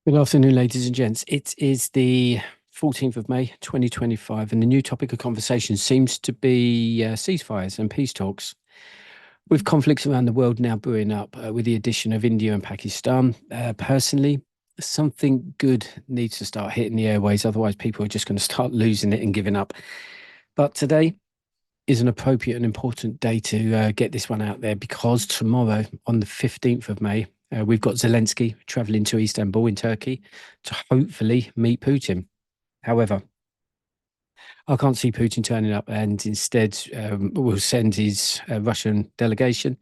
Good afternoon, ladies and gents. It is the 14th of May, 2025, and the new topic of conversation seems to be ceasefires and peace talks. With conflicts around the world now brewing up with the addition of India and Pakistan, personally, something good needs to start hitting the airways. Otherwise, people are just going to start losing it and giving up. But today is an appropriate and important day to get this one out there because tomorrow, on the 15th of May, we've got Zelensky traveling to Istanbul in Turkey to hopefully meet Putin. However, I can't see Putin turning up, and instead will send his Russian delegation.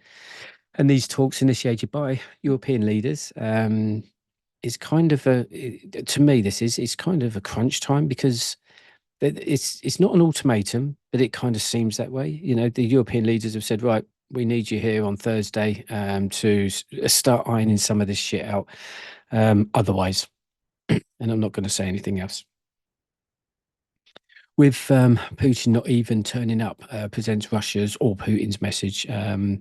And these talks, initiated by European leaders, is kind of to me, it's kind of a crunch time because it's not an ultimatum, but it kind of seems that way. You know, the European leaders have said, right, we need you here on Thursday to start ironing some of this shit out. Otherwise, and I'm not going to say anything else. With Putin not even turning up, presents Russia's or Putin's message. But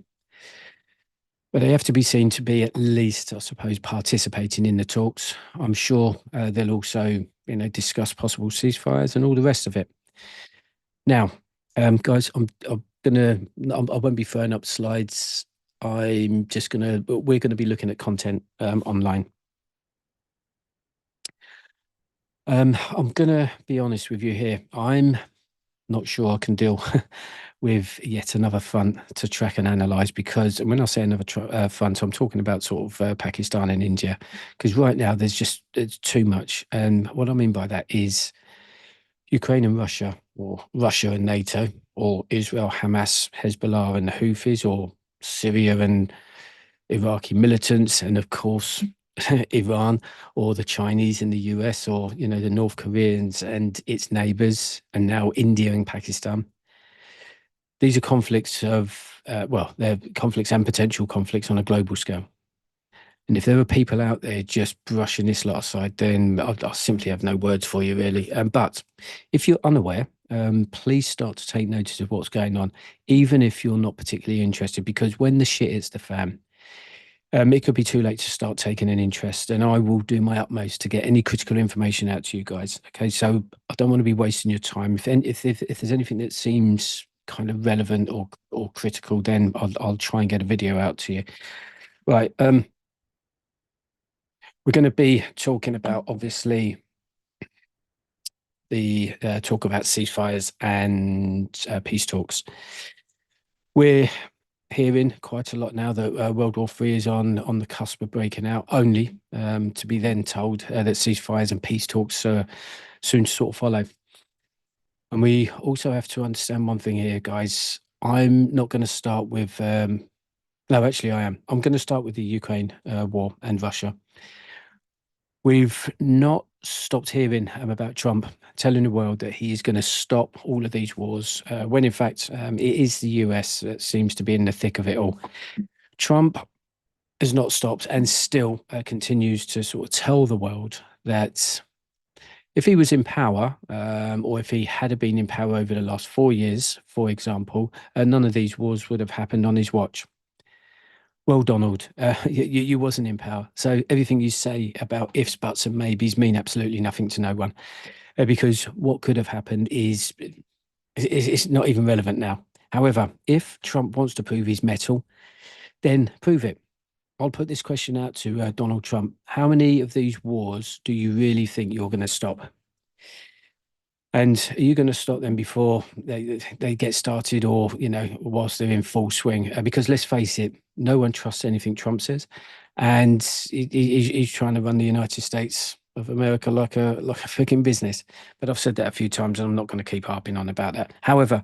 they have to be seen to be at least, I suppose, participating in the talks. I'm sure they'll also, discuss possible ceasefires and all the rest of it. Now, guys, I won't be throwing up slides. We're gonna be looking at content online. I'm gonna be honest with you here. I'm not sure I can deal with yet another front to track and analyze, because when I say another front, I'm talking about sort of Pakistan and India, because right now it's too much. And what I mean by that is Ukraine and Russia, or Russia and NATO, or Israel, Hamas, Hezbollah and the Houthis, or Syria and Iraqi militants, and of course Iran, or the Chinese and the US, or the North Koreans and its neighbors, and now India and Pakistan. These are conflicts they're conflicts and potential conflicts on a global scale. And if there are people out there just brushing this lot aside, then I simply have no words for you, really. But if you're unaware, please start to take notice of what's going on, even if you're not particularly interested, because when the shit hits the fan, it could be too late to start taking an interest, and I will do my utmost to get any critical information out to you guys. Okay, so I don't want to be wasting your time. If there's anything that seems kind of relevant or critical, then I'll try and get a video out to you. Right. We're going to be talking about, obviously, the talk about ceasefires and peace talks. We're hearing quite a lot now that World War III is on the cusp of breaking out, only to be then told that ceasefires and peace talks soon sort of follow. And we also have to understand one thing here, guys. I'm not going to start with, no, actually I am. I'm going to start with the Ukraine war and Russia. We've not stopped hearing about Trump telling the world that he is going to stop all of these wars, when in fact it is the US that seems to be in the thick of it all. Trump has not stopped and still continues to sort of tell the world that if he was in power, or if he had been in power over the last 4 years, for example, none of these wars would have happened on his watch. Well, Donald, you wasn't in power, so everything you say about ifs, buts, and maybes mean absolutely nothing to no one, because what could have happened is it's not even relevant now. However, if Trump wants to prove his mettle, then prove it. I'll put this question out to Donald Trump. How many of these wars do you really think you're going to stop? And are you going to stop them before they get started, or, whilst they're in full swing? Because let's face it, no one trusts anything Trump says. And he's trying to run the United States of America like a freaking business. But I've said that a few times, and I'm not going to keep harping on about that. However,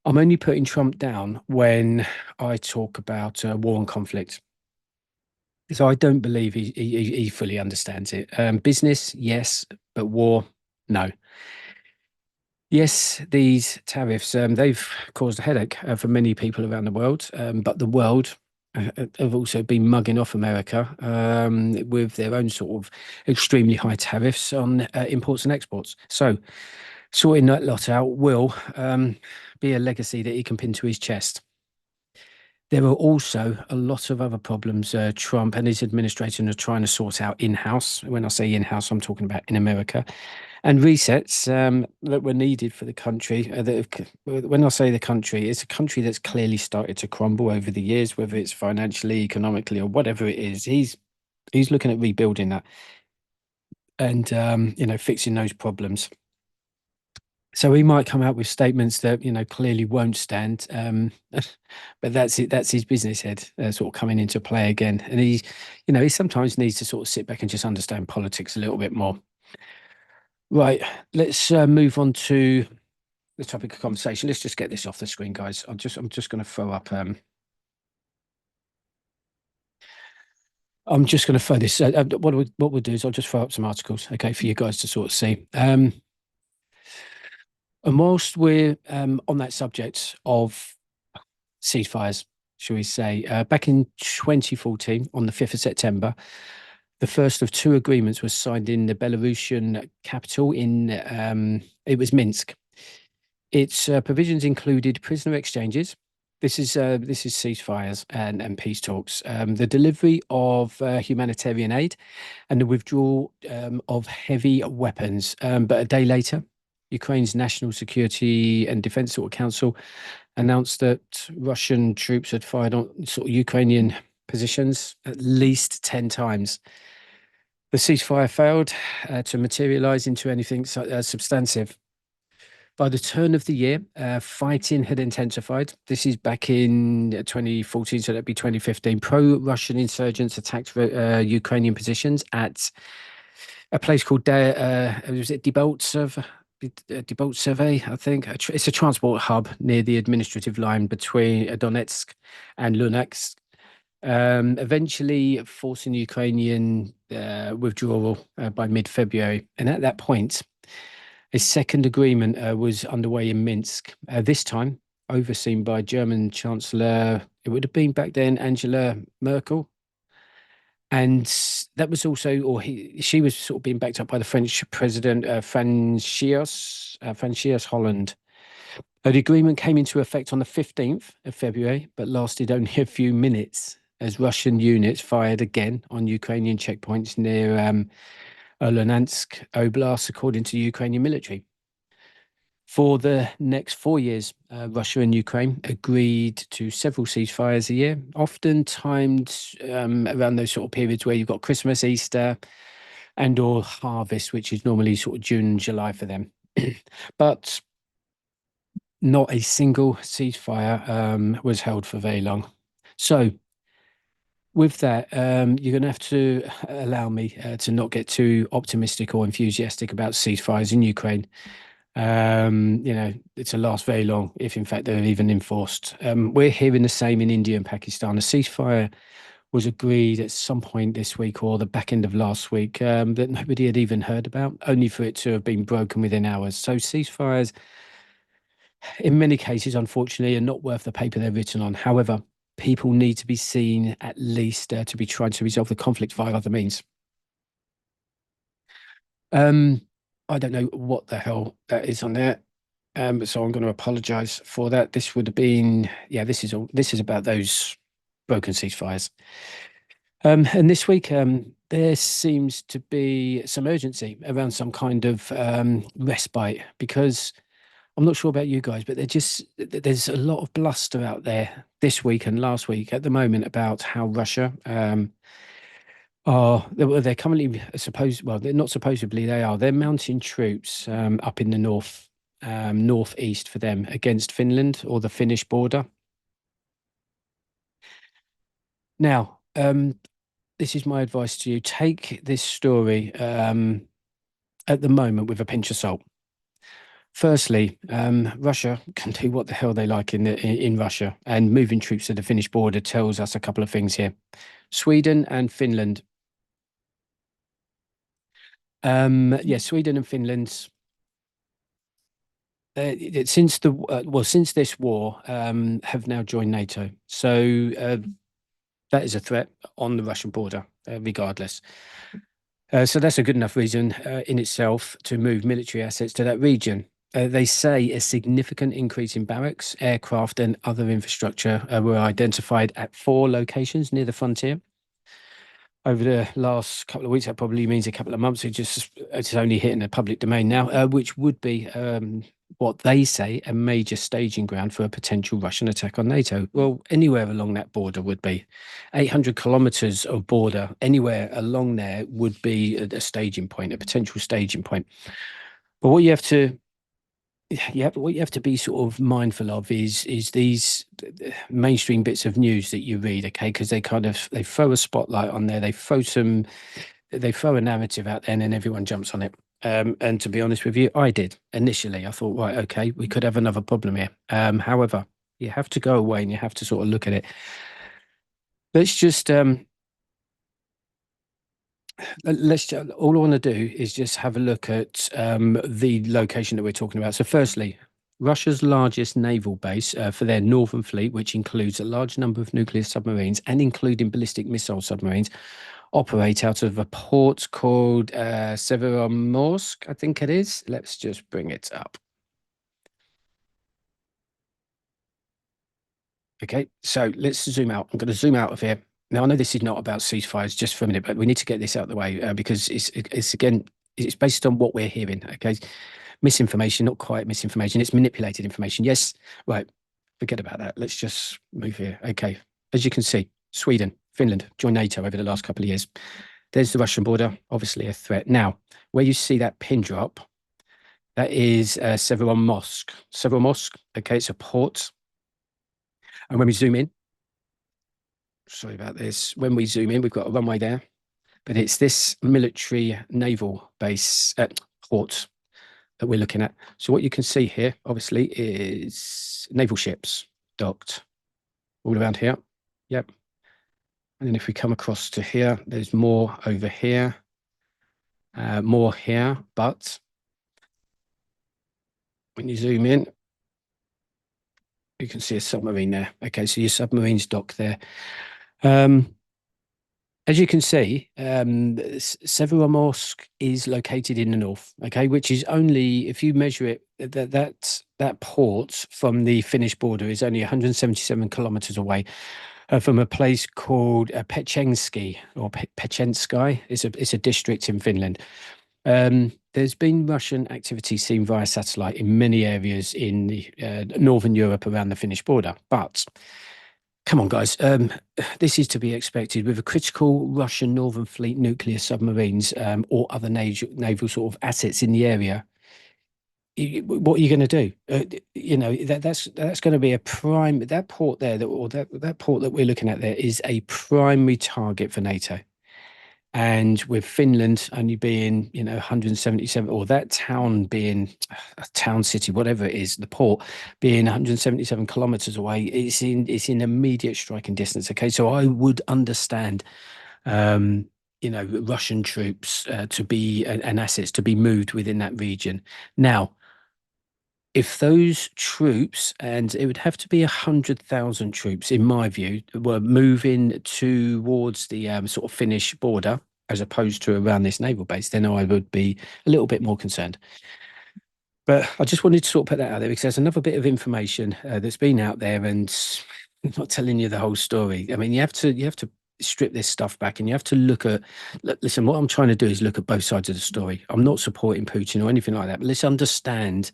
I'm only putting Trump down when I talk about war and conflict. So I don't believe he fully understands it. Business, yes, but war, no. Yes, these tariffs, they've caused a headache for many people around the world, but the world have also been mugging off America with their own sort of extremely high tariffs on imports and exports. So sorting that lot out will be a legacy that he can pin to his chest. There are also a lot of other problems Trump and his administration are trying to sort out in-house. When I say in-house, I'm talking about in America. And resets that were needed for the country. When I say the country, it's a country that's clearly started to crumble over the years, whether it's financially, economically, or whatever it is. He's looking at rebuilding that and fixing those problems. So he might come out with statements that clearly won't stand, but that's it. That's his business head sort of coming into play again, and he sometimes needs to sort of sit back and just understand politics a little bit more. Right, let's move on to the topic of conversation. Let's just get this off the screen, guys. I'm just going to throw up. I'm just going to throw this. What we'll do is I'll just throw up some articles, okay, for you guys to sort of see. And whilst we're on that subject of ceasefires, shall we say, back in 2014, on the 5th of September, the first of two agreements was signed in the Belarusian capital it was Minsk. Its provisions included prisoner exchanges. This is ceasefires and peace talks. The delivery of humanitarian aid and the withdrawal of heavy weapons. But a day later, Ukraine's National Security and Defense sort of Council announced that Russian troops had fired on sort of Ukrainian positions at least 10 times. The ceasefire failed to materialize into anything substantive. By the turn of the year, fighting had intensified. This is back in 2014, so that'd be 2015. Pro-Russian insurgents attacked Ukrainian positions at a place called was it Debaltseve? Debaltseve, I think. It's a transport hub near the administrative line between Donetsk and Luhansk. Eventually forcing Ukrainian withdrawal by mid-February. And at that point, a second agreement was underway in Minsk, this time overseen by German Chancellor, it would have been back then, Angela Merkel. And that was also, she was sort of being backed up by the French President, Francois Hollande. The agreement came into effect on the 15th of February, but lasted only a few minutes as Russian units fired again on Ukrainian checkpoints near Luhansk Oblast, according to Ukrainian military. For the next 4 years, Russia and Ukraine agreed to several ceasefires a year, often timed around those sort of periods where you've got Christmas, Easter, and/or harvest, which is normally sort of June and July for them. But not a single ceasefire was held for very long. So with that, you're going to have to allow me to not get too optimistic or enthusiastic about ceasefires in Ukraine. It's a last very long, if in fact they're even enforced. We're hearing the same in India and Pakistan. A ceasefire was agreed at some point this week or the back end of last week that nobody had even heard about, only for it to have been broken within hours. So ceasefires, in many cases, unfortunately, are not worth the paper they're written on. However, people need to be seen at least to be trying to resolve the conflict via other means. I don't know what the hell that is on there. So I'm going to apologize for that. This would have been, this is about those broken ceasefires. And this week, there seems to be some urgency around some kind of respite, because I'm not sure about you guys, but there's a lot of bluster out there this week and last week at the moment about how Russia they're currently they're not supposedly, they're mounting troops up in the northeast for them against Finland or the Finnish border. Now, this is my advice to you. Take this story at the moment with a pinch of salt. Firstly, Russia can do what the hell they like in Russia, and moving troops to the Finnish border tells us a couple of things here. Sweden and Finland. Sweden and Finland. Since this war, have now joined NATO. So that is a threat on the Russian border, regardless. So that's a good enough reason in itself to move military assets to that region. They say a significant increase in barracks, aircraft, and other infrastructure were identified at 4 locations near the frontier over the last couple of weeks. That probably means a couple of months. It's only hitting the public domain now, which would be what they say a major staging ground for a potential Russian attack on NATO. Well, anywhere along that border would be 800 kilometers of border. Anywhere along there would be a staging point, a potential staging point. But what you have to be sort of mindful of is these mainstream bits of news that you read, okay? Because they throw a spotlight on there, they throw a narrative out there, and then everyone jumps on it. And to be honest with you, I did initially. I thought, right, okay, we could have another problem here. However, you have to go away and you have to sort of look at it. Let's just all I want to do is just have a look at the location that we're talking about. So firstly, Russia's largest naval base for their Northern Fleet, which includes a large number of nuclear submarines and including ballistic missile submarines, operate out of a port called Severomorsk, I think it is. Let's just bring it up. Okay, so let's zoom out. I'm going to zoom out of here. Now, I know this is not about ceasefires just for a minute, but we need to get this out of the way because it's again, it's based on what we're hearing. Okay, misinformation, not quite misinformation. It's manipulated information. Yes, right. Forget about that. Let's just move here. Okay, as you can see, Sweden, Finland joined NATO over the last couple of years. There's the Russian border, obviously a threat. Now, where you see that pin drop, that is Severomorsk. Severomorsk, okay, it's a port. And when we zoom in, sorry about this, when we zoom in, we've got a runway there, but it's this military naval base port that we're looking at. So what you can see here, obviously, is naval ships docked all around here. Yep. And then if we come across to here, there's more over here, more here, but when you zoom in, you can see a submarine there. Okay, so your submarine's docked there. As you can see, Severomorsk is located in the north, okay, which is only, if you measure it, that port from the Finnish border is only 177 kilometers away from a place called Pechenski or Pechenski. It's a district in Finland. There's been Russian activity seen via satellite in many areas in the northern Europe around the Finnish border. But come on, guys, this is to be expected with a critical Russian Northern Fleet nuclear submarines or other naval sort of assets in the area. What are you going to do? That's going to be a prime. That port there, that port that we're looking at there, is a primary target for NATO. And with Finland only being, 177, or that town being a town city, whatever it is, the port being 177 kilometers away, it's in immediate striking distance. Okay, so I would understand, Russian troops to be and assets to be moved within that region. Now, if those troops, and it would have to be 100,000 troops, in my view, were moving towards the sort of Finnish border, as opposed to around this naval base, then I would be a little bit more concerned. But I just wanted to sort of put that out there because there's another bit of information that's been out there and not telling you the whole story. I mean, you have to strip this stuff back and you have to listen, what I'm trying to do is look at both sides of the story. I'm not supporting Putin or anything like that, but let's understand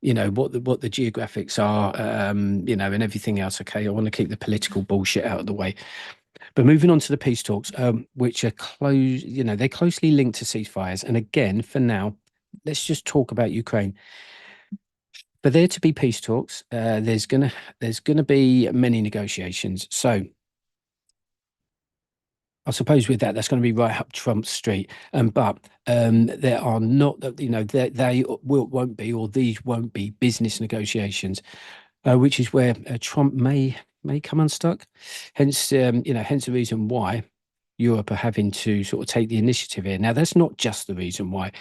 what the geographics are, and everything else. Okay, I want to keep the political bullshit out of the way. But moving on to the peace talks, which are they're closely linked to ceasefires. And again, for now, let's just talk about Ukraine. For there to be peace talks, there's gonna be many negotiations. So I suppose with that's going to be right up Trump Street. But there are not, they won't be, or these won't be business negotiations, which is where Trump may come unstuck. Hence, hence the reason why Europe are having to sort of take the initiative here. Now, that's not just the reason why.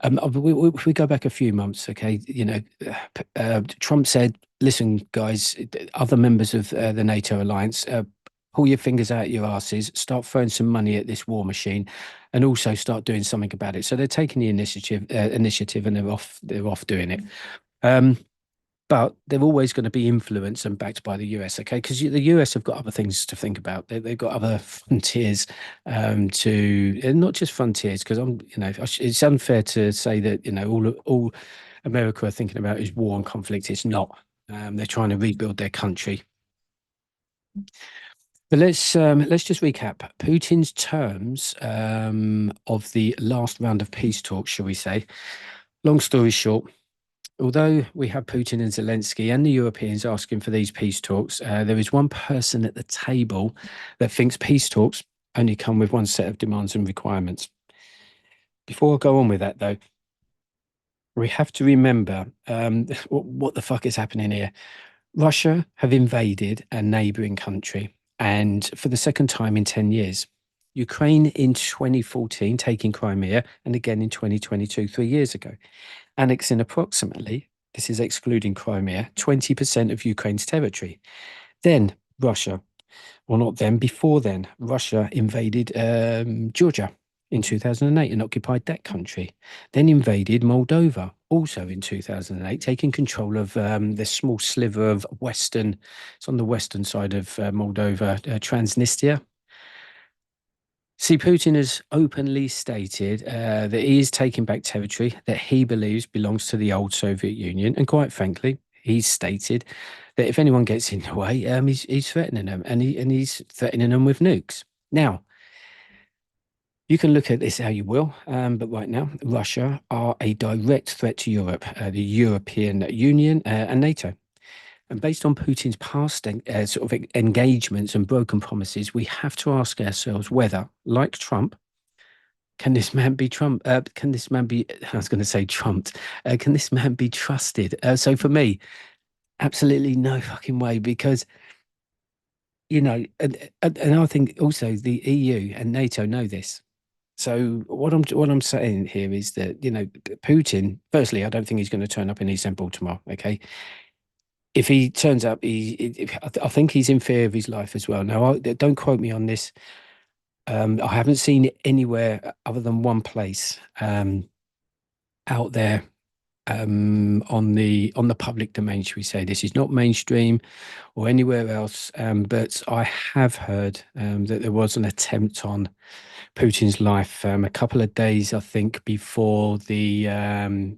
If we go back a few months, okay, Trump said, listen, guys, other members of the NATO alliance, pull your fingers out your asses, start throwing some money at this war machine, and also start doing something about it. So they're taking the initiative, and they're off doing it. Um, but they're always going to be influenced and backed by the US, okay? Because the US have got other things to think about. They've got other frontiers not just frontiers, because it's unfair to say that all America are thinking about is war and conflict. It's not. They're trying to rebuild their country. But let's just recap Putin's terms of the last round of peace talks, shall we say? Long story short, although we have Putin and Zelensky and the Europeans asking for these peace talks, there is one person at the table that thinks peace talks only come with one set of demands and requirements. Before I go on with that, though, we have to remember what the fuck is happening here. Russia have invaded a neighboring country, and for the second time in 10 years. Ukraine in 2014 taking Crimea, and again in 2022, 3 years ago, annexing approximately, this is excluding Crimea, 20% of Ukraine's territory. Then Russia, or not then, before then, Russia invaded Georgia in 2008 and occupied that country. Then invaded Moldova, also in 2008, taking control of this small sliver of western, it's on the western side of Moldova, Transnistria. See, Putin has openly stated that he is taking back territory that he believes belongs to the old Soviet Union. And quite frankly, he's stated that if anyone gets in the way, he's threatening them, and he's threatening them with nukes. Now, you can look at this how you will, but right now, Russia are a direct threat to Europe, the European Union, and NATO. And based on Putin's past sort of engagements and broken promises, we have to ask ourselves whether, like Trump, can this man be Trump? Can this man be, I was going to say trumped, can this man be trusted? So for me, absolutely no fucking way, because, and I think also the EU and NATO know this. So what I'm saying here is that, Putin, firstly, I don't think he's going to turn up in Istanbul tomorrow, okay? If he turns up, I think he's in fear of his life as well. Now, don't quote me on this. I haven't seen it anywhere other than one place out there on the public domain, should we say. This is not mainstream or anywhere else, but I have heard that there was an attempt on Putin's life a couple of days, I think, before the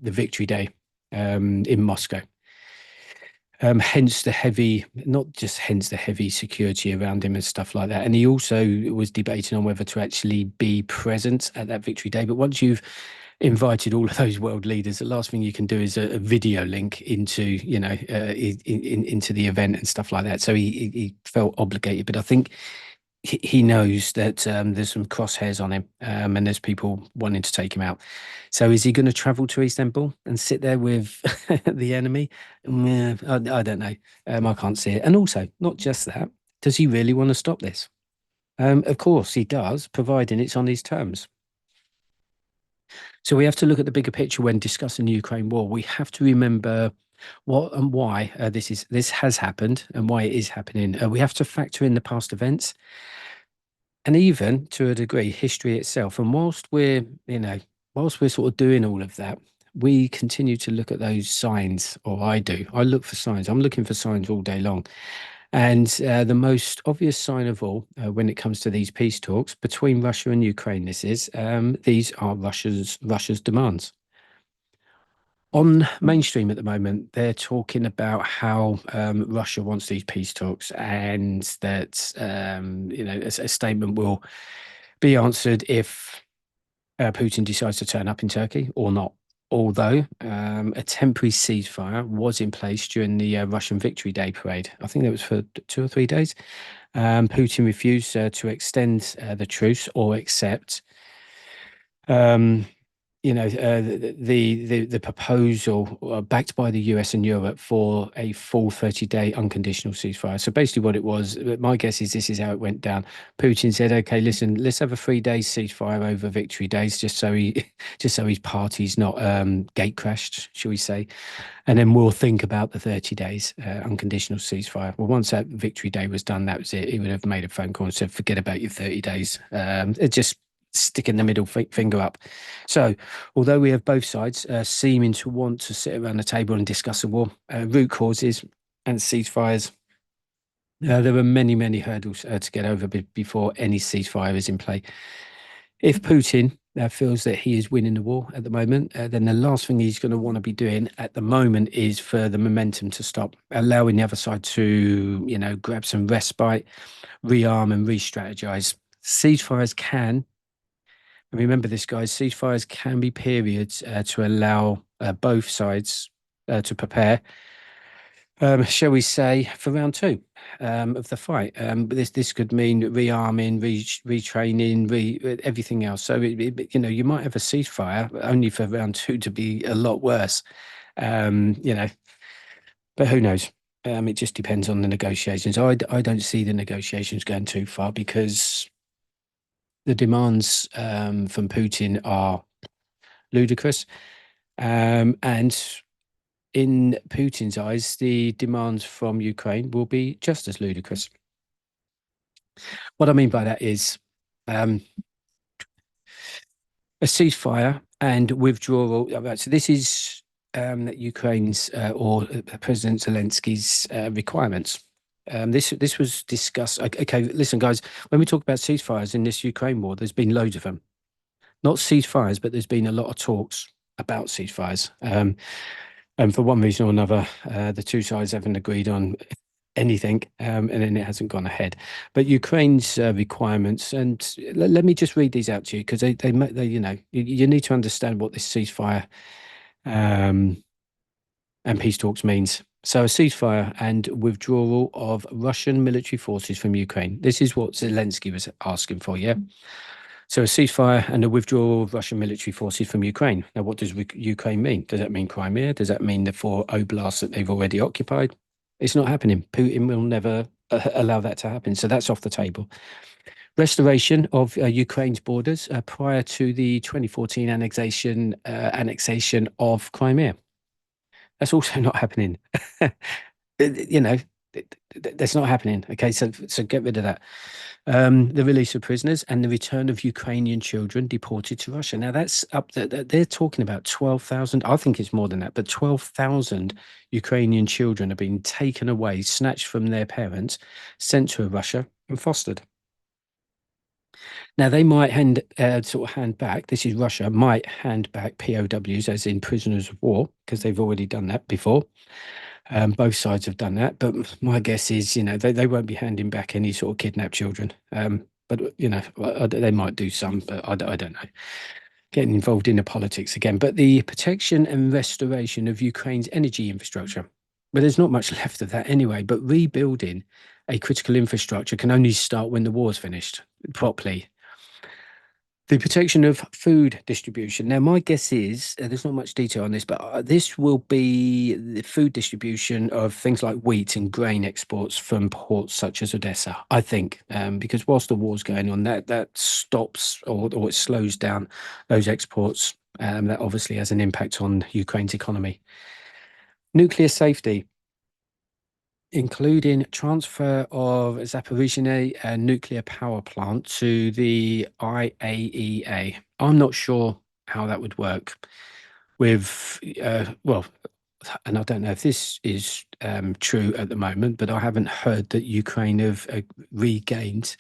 Victory Day in Moscow. Hence the heavy, not just hence the heavy security around him and stuff like that. And he also was debating on whether to actually be present at that Victory Day. But once you've invited all of those world leaders, the last thing you can do is a video link into, into the event and stuff like that. So he felt obligated. But I think he knows that there's some crosshairs on him, and there's people wanting to take him out. So is he going to travel to Istanbul and sit there with the enemy? Yeah, I don't know. I can't see it. And also, not just that, does he really want to stop this? Of course he does, providing it's on his terms. So we have to look at the bigger picture when discussing the Ukraine war. We have to remember what and why this has happened and why it is happening. We have to factor in the past events, and even to a degree, history itself. And whilst we're sort of doing all of that, we continue to look at those signs, or I do. I look for signs. I'm looking for signs all day long. And the most obvious sign of all, when it comes to these peace talks between Russia and Ukraine, these are Russia's demands. On mainstream at the moment, they're talking about how Russia wants these peace talks, and that a statement will be answered if Putin decides to turn up in Turkey or not. Although a temporary ceasefire was in place during the Russian Victory Day parade, I think that was for 2 or 3 days. Putin refused to extend the truce or accept the proposal backed by the US and Europe for a full 30-day unconditional ceasefire. So basically, what it was, my guess is this is how it went down. Putin said, "Okay, listen, let's have a 3 day ceasefire over Victory Days, just so just so his party's not gate crashed, shall we say, and then we'll think about the 30 days unconditional ceasefire." Well, once that Victory Day was done, that was it. He would have made a phone call and said, "Forget about your 30 days." It just sticking the middle finger up. So, although we have both sides seeming to want to sit around the table and discuss the war, root causes and ceasefires, there are many, many hurdles to get over before any ceasefire is in play. If Putin feels that he is winning the war at the moment, then the last thing he's going to want to be doing at the moment is for the momentum to stop, allowing the other side to, grab some respite, rearm and re-strategize. Ceasefires can, and remember this, guys, ceasefires can be periods to allow both sides to prepare, shall we say, for round two of the fight. But this could mean rearming, retraining, everything else. So you might have a ceasefire only for round two to be a lot worse. But who knows? It just depends on the negotiations. I don't see the negotiations going too far because the demands from Putin are ludicrous, and in Putin's eyes, the demands from Ukraine will be just as ludicrous. What I mean by that is a ceasefire and withdrawal. Right, so this is Ukraine's or President Zelensky's requirements. This was discussed. Okay, listen, guys. When we talk about ceasefires in this Ukraine war, there's been loads of them. Not ceasefires, but there's been a lot of talks about ceasefires. And for one reason or another, the two sides haven't agreed on anything, and then it hasn't gone ahead. But Ukraine's requirements, and let me just read these out to you because you need to understand what this ceasefire and peace talks means. So a ceasefire and withdrawal of Russian military forces from Ukraine. This is what Zelensky was asking for, yeah? So a ceasefire and a withdrawal of Russian military forces from Ukraine. Now, what does Ukraine mean? Does that mean Crimea? Does that mean the 4 oblasts that they've already occupied? It's not happening. Putin will never allow that to happen. So that's off the table. Restoration of Ukraine's borders prior to the 2014 annexation of Crimea. That's also not happening. That's not happening. Okay, so get rid of that. The release of prisoners and the return of Ukrainian children deported to Russia. Now that's up there. They're talking about 12,000. I think it's more than that, but 12,000 Ukrainian children are being taken away, snatched from their parents, sent to Russia and fostered. Now they might hand back. This is Russia might hand back POWs, as in prisoners of war, because they've already done that before. Both sides have done that, but my guess is, they won't be handing back any sort of kidnapped children. But they might do some, but I don't know. Getting involved in the politics again. But the protection and restoration of Ukraine's energy infrastructure. But there's not much left of that anyway. But rebuilding a critical infrastructure can only start when the war's finished properly. The protection of food distribution. Now, my guess is there's not much detail on this, but this will be the food distribution of things like wheat and grain exports from ports such as Odessa, I think, because whilst the war's going on, that stops or it slows down those exports. That obviously has an impact on Ukraine's economy. Nuclear safety, including transfer of Zaporizhzhia nuclear power plant to the IAEA. I'm not sure how that would work with, and I don't know if this is true at the moment, but I haven't heard that Ukraine have regained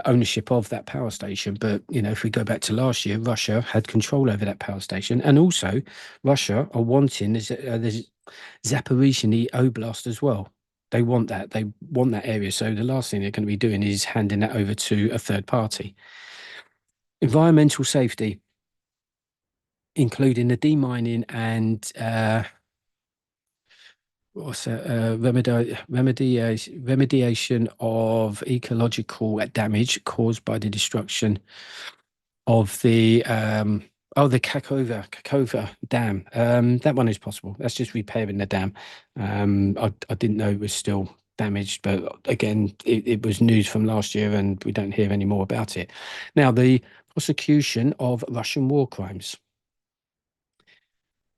ownership of that power station. But, if we go back to last year, Russia had control over that power station. And also, Russia are wanting there's Zaporizhzhia Oblast as well. They want that. They want that area. So the last thing they're going to be doing is handing that over to a third party. Environmental safety, including the demining and remediation of ecological damage caused by the destruction of the Oh, the Kakova Dam. That one is possible. That's just repairing the dam. I didn't know it was still damaged, but again, it was news from last year, and we don't hear any more about it. Now, the prosecution of Russian war crimes.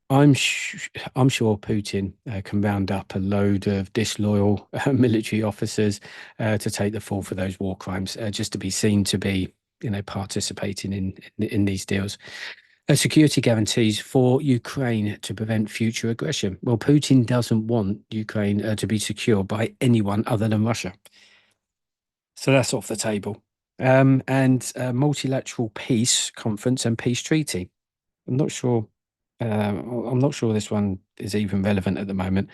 I'm sure Putin can round up a load of disloyal military officers to take the fall for those war crimes, just to be seen to be, participating in these deals. Security guarantees for Ukraine to prevent future aggression. Well, Putin doesn't want Ukraine to be secure by anyone other than Russia. So that's off the table. And multilateral peace conference and peace treaty. I'm not sure. I'm not sure this one is even relevant at the moment.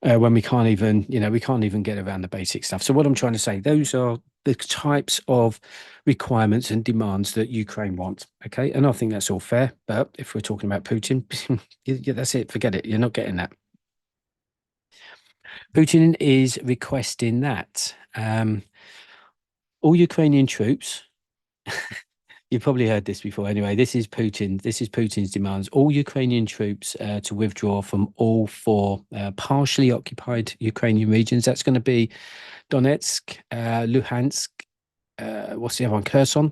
When we can't even get around the basic stuff. So what I'm trying to say, those are the types of requirements and demands that Ukraine want. Okay, and I think that's all fair. But if we're talking about Putin, yeah, that's it. Forget it. You're not getting that. Putin is requesting that all Ukrainian troops. You've probably heard this before. Anyway, this is Putin. This is Putin's demands. All Ukrainian troops to withdraw from all four partially occupied Ukrainian regions. That's going to be Donetsk, Luhansk, what's the other one? Kherson,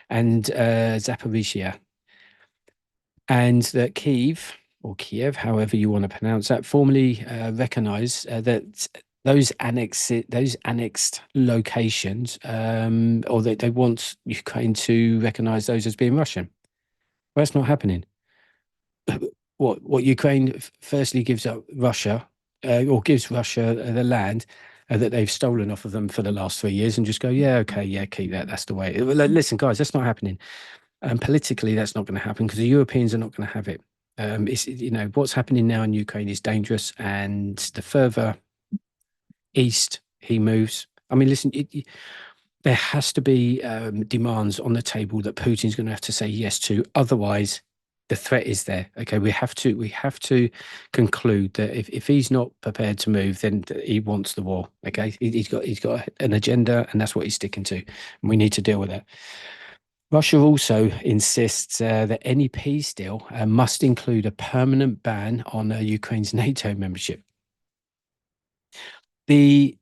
and Zaporizhia. And that Kyiv, or Kiev, however you want to pronounce that, formally recognize that those annexed locations, or that they want Ukraine to recognize those as being Russian. Well, that's not happening. What Ukraine firstly gives up Russia, or gives Russia the land that they've stolen off of them for the last 3 years, and just go, yeah, okay, yeah, keep that. That's the way. Listen, guys, that's not happening. And politically, that's not going to happen because the Europeans are not going to have it. It's what's happening now in Ukraine is dangerous, and the further east he moves, I mean, listen, there has to be demands on the table that Putin's going to have to say yes to. Otherwise, the threat is there. Okay, we have to conclude that if he's not prepared to move, then he wants the war. Okay, he's got an agenda, and that's what he's sticking to, and we need to deal with that. Russia also insists that any peace deal must include a permanent ban on Ukraine's NATO membership. The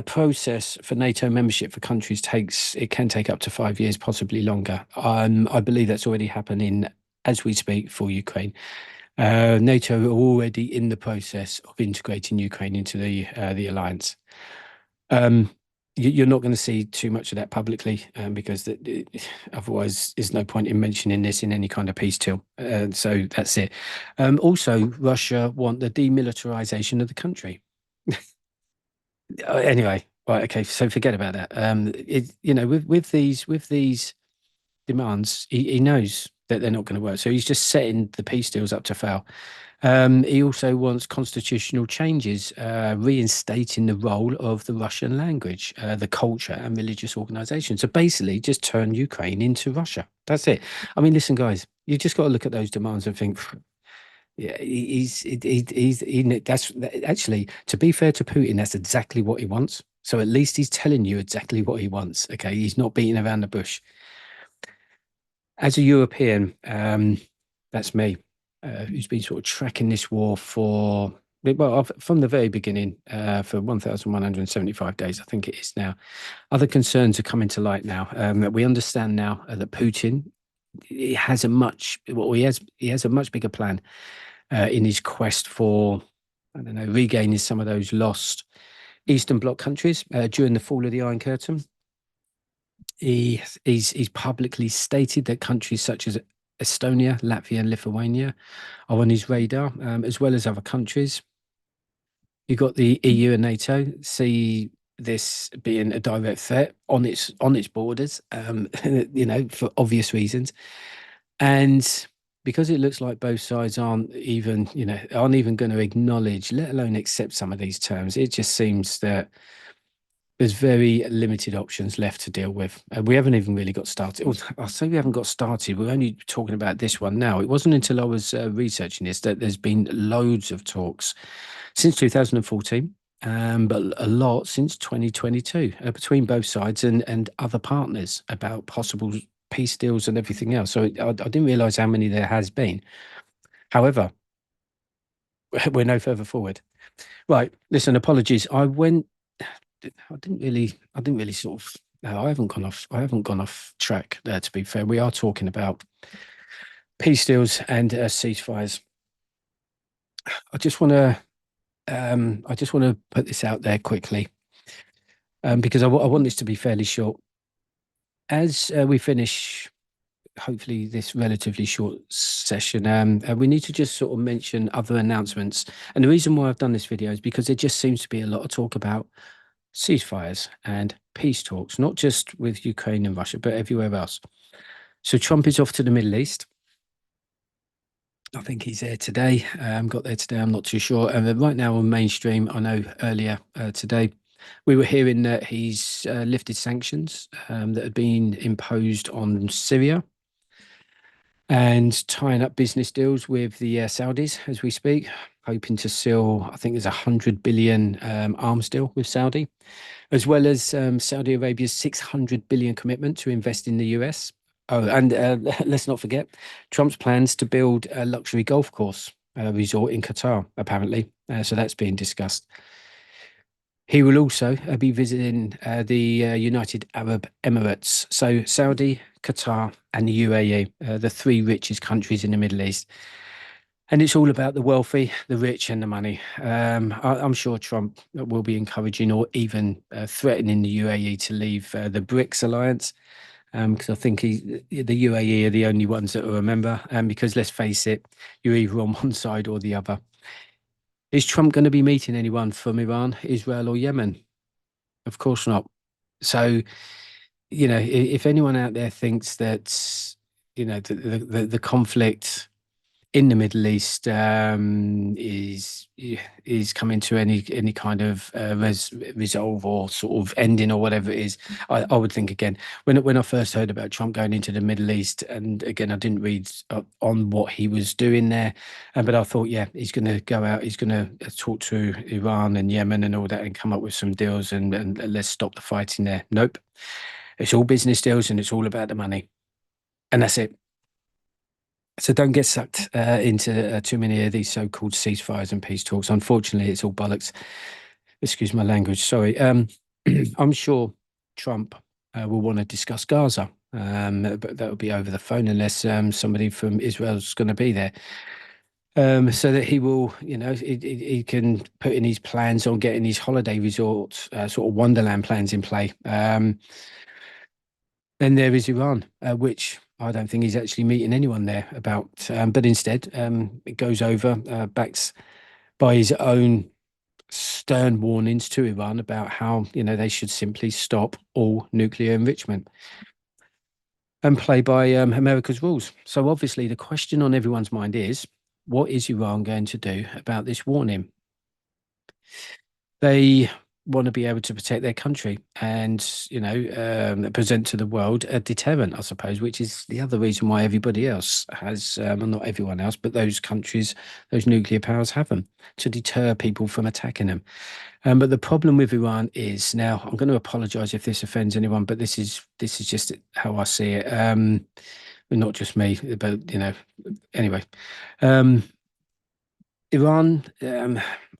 process for NATO membership for countries can take up to 5 years, possibly longer. I believe that's already happening as we speak for Ukraine. NATO are already in the process of integrating Ukraine into the alliance. You're not going to see too much of that publicly because otherwise there's no point in mentioning this in any kind of peace deal. So that's it. Also, Russia want the demilitarization of the country. Anyway, right, okay, so forget about that. With these demands, he knows that they're not going to work, so he's just setting the peace deals up to fail. He also wants constitutional changes, reinstating the role of the Russian language, the culture, and religious organizations. So basically, just turn Ukraine into Russia. That's it. I mean, listen, guys, you just got to look at those demands and think, yeah, that's actually, to be fair to Putin, that's exactly what he wants. So at least he's telling you exactly what he wants. Okay, he's not beating around the bush. As a European, that's me, who's been sort of tracking this war from the very beginning, for 1,175 days, I think it is now. Other concerns are coming to light now. That we understand now that Putin he has a much well, he has a much bigger plan in his quest for, I don't know, regaining some of those lost Eastern Bloc countries during the fall of the Iron Curtain. He's publicly stated that countries such as Estonia, Latvia, and Lithuania are on his radar, as well as other countries. You've got the EU and NATO see this being a direct threat on its borders, for obvious reasons. And because it looks like both sides aren't even going to acknowledge, let alone accept some of these terms, it just seems that there's very limited options left to deal with. We haven't even really got started. I'll say we haven't got started. We're only talking about this one now. It wasn't until I was researching this that there's been loads of talks since 2014, but a lot since 2022 between both sides and other partners about possible peace deals and everything else. So I didn't realize how many there has been. However, we're no further forward. Right. Listen, apologies. I didn't really sort of, no, I haven't gone off track there, to be fair. We are talking about peace deals and ceasefires. I just want to put this out there quickly, because I want this to be fairly short. As we finish, hopefully, this relatively short session, we need to just sort of mention other announcements. And the reason why I've done this video is because there just seems to be a lot of talk about ceasefires and peace talks, not just with Ukraine and Russia, but everywhere else. So Trump is off to the Middle East. I think he's there today. Got there today. I'm not too sure. And right now on mainstream, I know earlier today, we were hearing that he's lifted sanctions that had been imposed on Syria and tying up business deals with the Saudis as we speak, hoping to seal, I think there's 100 billion arms deal with Saudi, as well as Saudi Arabia's 600 billion commitment to invest in the US. Oh, and let's not forget Trump's plans to build a luxury golf course resort in Qatar, apparently. So that's being discussed. He will also be visiting the United Arab Emirates. So Saudi, Qatar, and the UAE, the three richest countries in the Middle East. And it's all about the wealthy, the rich, and the money. I'm sure Trump will be encouraging or even threatening the UAE to leave the BRICS alliance, because I think the UAE are the only ones that will remember. Because let's face it, you're either on one side or the other. Is Trump going to be meeting anyone from Iran, Israel, or Yemen? Of course not. So, if anyone out there thinks that, the conflict in the Middle East is coming to any kind of resolve or sort of ending or whatever it is, I would think again. When I first heard about Trump going into the Middle East, and again I didn't read on what he was doing there, but I thought, yeah, he's going to go out, he's going to talk to Iran and Yemen and all that, and come up with some deals and let's stop the fighting there. Nope, it's all business deals and it's all about the money, and that's it. So don't get sucked into too many of these so-called ceasefires and peace talks. Unfortunately, it's all bollocks. Excuse my language. Sorry. I'm sure Trump will want to discuss Gaza, but that will be over the phone unless somebody from Israel is going to be there. So that he will, he can put in his plans on getting his holiday resorts, sort of Wonderland plans in play. Then there is Iran, which I don't think he's actually meeting anyone there about, but instead it goes over, backs by his own stern warnings to Iran about how, they should simply stop all nuclear enrichment and play by America's rules. So obviously the question on everyone's mind is, what is Iran going to do about this warning? They want to be able to protect their country and, present to the world a deterrent, I suppose, which is the other reason why everybody else has, well, not everyone else, but those countries, those nuclear powers have them to deter people from attacking them. But the problem with Iran is, now I'm going to apologize if this offends anyone, but this is just how I see it. Not just me, but anyway. Iran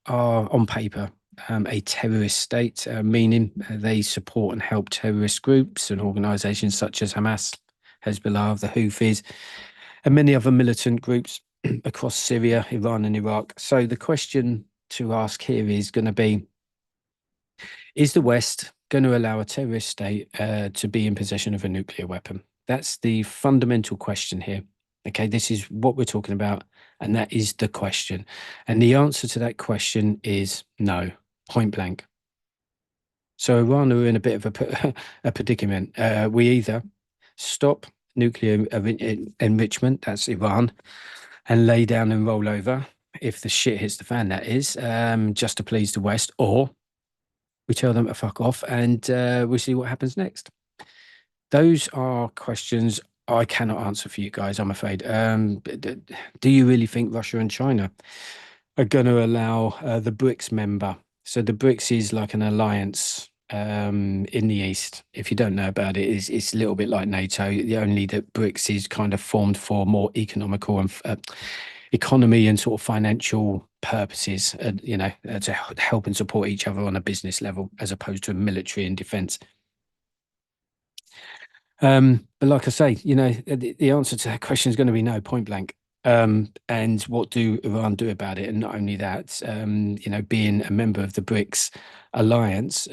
are on paper a terrorist state, meaning they support and help terrorist groups and organizations such as Hamas, Hezbollah, the Houthis, and many other militant groups across Syria, Iran, and Iraq. So the question to ask here is going to be, is the West going to allow a terrorist state to be in possession of a nuclear weapon? That's the fundamental question here. Okay, this is what we're talking about, and that is the question. And the answer to that question is no, point blank. So Iran are in a bit of a predicament. We either stop nuclear enrichment, that's Iran, and lay down and roll over, if the shit hits the fan, that is, just to please the West, or we tell them to fuck off and we'll see what happens next. Those are questions I cannot answer for you guys, I'm afraid. Do you really think Russia and China are going to allow the BRICS member? So the BRICS is like an alliance in the East. If you don't know about it, it's a little bit like NATO. The only that BRICS is kind of formed for more economical and economy and sort of financial purposes, to help and support each other on a business level, as opposed to military and defense. But like I say, the answer to that question is going to be no, point blank. And what do Iran do about it? And not only that, being a member of the BRICS alliance,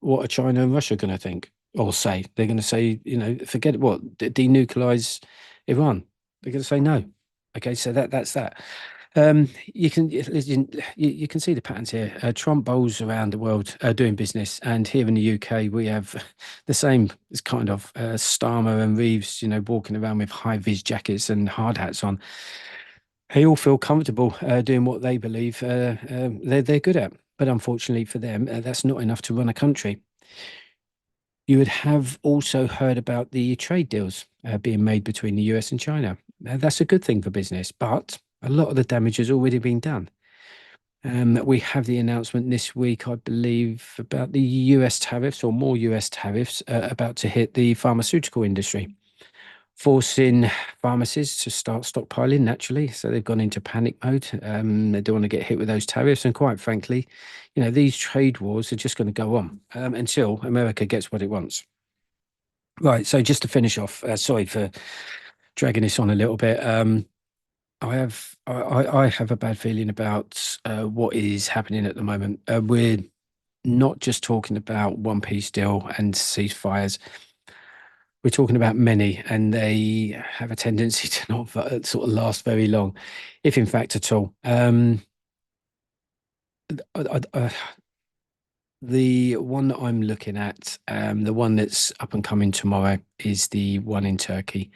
what are China and Russia going to think or say? They're going to say, forget what, denuclearize Iran. They're going to say no. Okay, so that's that. You can you can see the patterns here. Trump bowls around the world doing business, and here in the UK we have the same. It's kind of Starmer and Reeves, walking around with high vis jackets and hard hats on. They all feel comfortable doing what they believe they're good at, but unfortunately for them, that's not enough to run a country. You would have also heard about the trade deals being made between the US and China. That's a good thing for business, but a lot of the damage has already been done. We have the announcement this week, I believe, about the US tariffs or more US tariffs about to hit the pharmaceutical industry, forcing pharmacies to start stockpiling naturally. So they've gone into panic mode. They don't want to get hit with those tariffs. And quite frankly, these trade wars are just going to go on until America gets what it wants. Right. So just to finish off, sorry for dragging this on a little bit. I have a bad feeling about what is happening at the moment. We're not just talking about one peace deal and ceasefires. We're talking about many, and they have a tendency to not sort of last very long, if in fact at all. The one that I'm looking at, the one that's up and coming tomorrow, is the one in Turkey.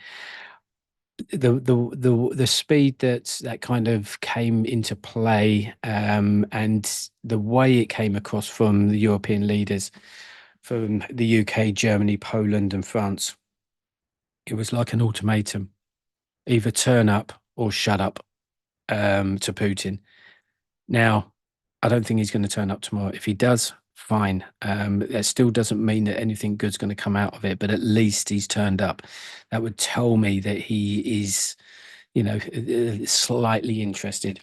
The speed that kind of came into play, and the way it came across from the European leaders, from the UK, Germany, Poland, and France, it was like an ultimatum: either turn up or shut up, to Putin. Now, I don't think he's going to turn up tomorrow. If he does, fine. That still doesn't mean that anything good's going to come out of it, but at least he's turned up. That would tell me that he is, slightly interested.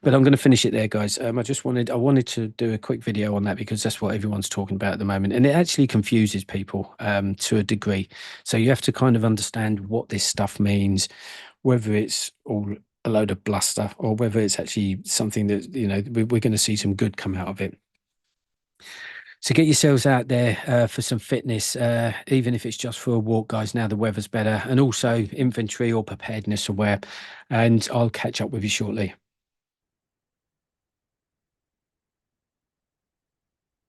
But I'm going to finish it there, guys. I wanted to do a quick video on that because that's what everyone's talking about at the moment, and it actually confuses people to a degree. So you have to kind of understand what this stuff means, whether it's all a load of bluster or whether it's actually something that we're going to see some good come out of it. So get yourselves out there for some fitness, even if it's just for a walk, guys. Now the weather's better, and also inventory or preparedness aware. And I'll catch up with you shortly.